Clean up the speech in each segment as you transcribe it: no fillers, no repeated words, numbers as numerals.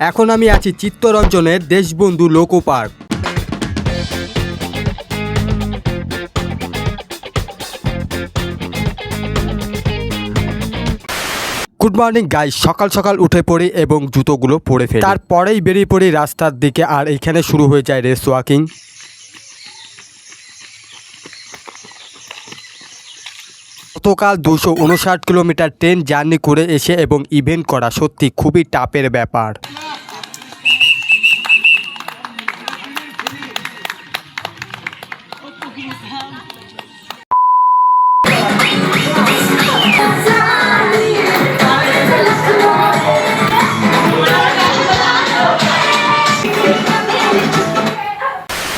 এখন আমি আছি চিত্তরঞ্জনের দেশবন্ধু লোকো পার্ক। গুড মর্নিং গাইস, সকাল সকাল উঠে পড়ি এবং জুতোগুলো পরে ফেলি, তারপরেই বেরিয়ে পড়ি রাস্তার দিকে। আর এইখানে শুরু হয়ে যায় রেস ওয়াকিং। গতকাল 259 কিলোমিটার ট্রেন জার্নি করে এসে এবং ইভেন্ট করা সত্যি খুবই টাফের ব্যাপার।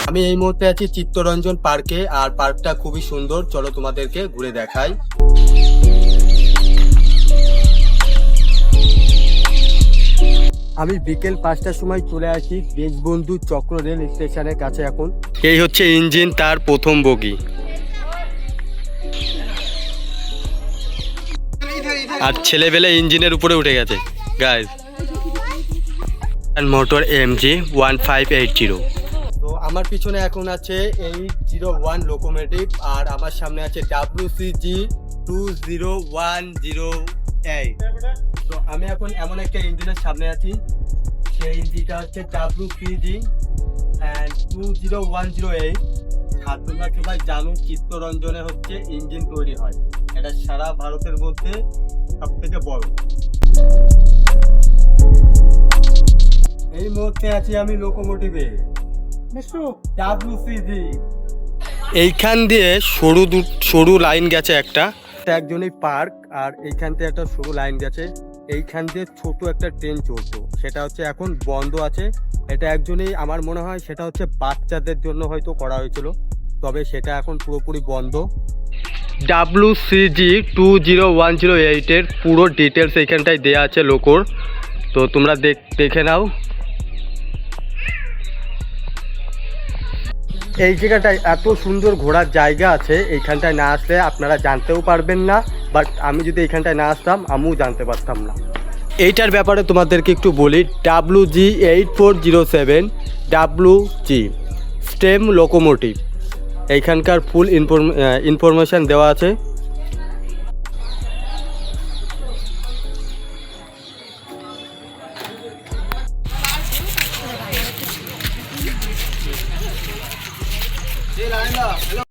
আমি এই মুহূর্তে আছি চিত্তরঞ্জন পার্কে, আর পার্কটা খুবই সুন্দর। চলো তোমাদেরকে ঘুরে দেখাই। আমি বিকেল 5টার সময় চলে আসি দেশবন্ধু চক্র রেল স্টেশনের কাছে। এখন এই হচ্ছে ইঞ্জিন, তার প্রথম বগি। আর ছেলেবেলে ইঞ্জিনের উপরে উঠে গেছে গাইস। Motor MG 1580। তো আমার পিছনে এখন আছে 801 লোকোমোটিভ, আর আমার সামনে আছে WCG 20108। তো আমি এখন এমন একটা ইঞ্জিনের সামনে আছি, সেই ইঞ্জিনটা হচ্ছে WCG 20108। আর তোমরা সবাই জানো চিত্তরঞ্জনে হচ্ছে ইঞ্জিন তৈরি হয়, এটা সারা ভারতের মধ্যে সব থেকে বড়। এই মুহূর্তে আছি আমি লোকোমোটিভে WCG। এইখান দিয়ে সরু লাইন গেছে একটা, একজনই পার্ক, আর এইখান থেকে একটা সরু লাইন গেছে। এইখান দিয়ে ছোট একটা ট্রেন চলতো, সেটা হচ্ছে এখন বন্ধ আছে। এটা একজনই, আমার মনে হয় সেটা হচ্ছে বাচ্চাদের জন্য হয়তো করা হয়েছিল, তবে সেটা এখন পুরোপুরি বন্ধ। WCG 20108 এর পুরো ডিটেলস এইখানটায় দেওয়া আছে লোকোর, তো তোমরা দেখে নাও। এই জায়গাটায় এত সুন্দর ঘোরার জায়গা আছে, এইখানটায় না আসলে আপনারা জানতেও পারবেন না, বাট আমি যদি এইখানটায় না আসতাম আমিও জানতে পারতাম না। এইটার ব্যাপারে তোমাদেরকে একটু বলি। WG 8407 WG স্টেম লোকোমোটিভ, এইখানকার ফুল ইনফরমেশান দেওয়া আছে।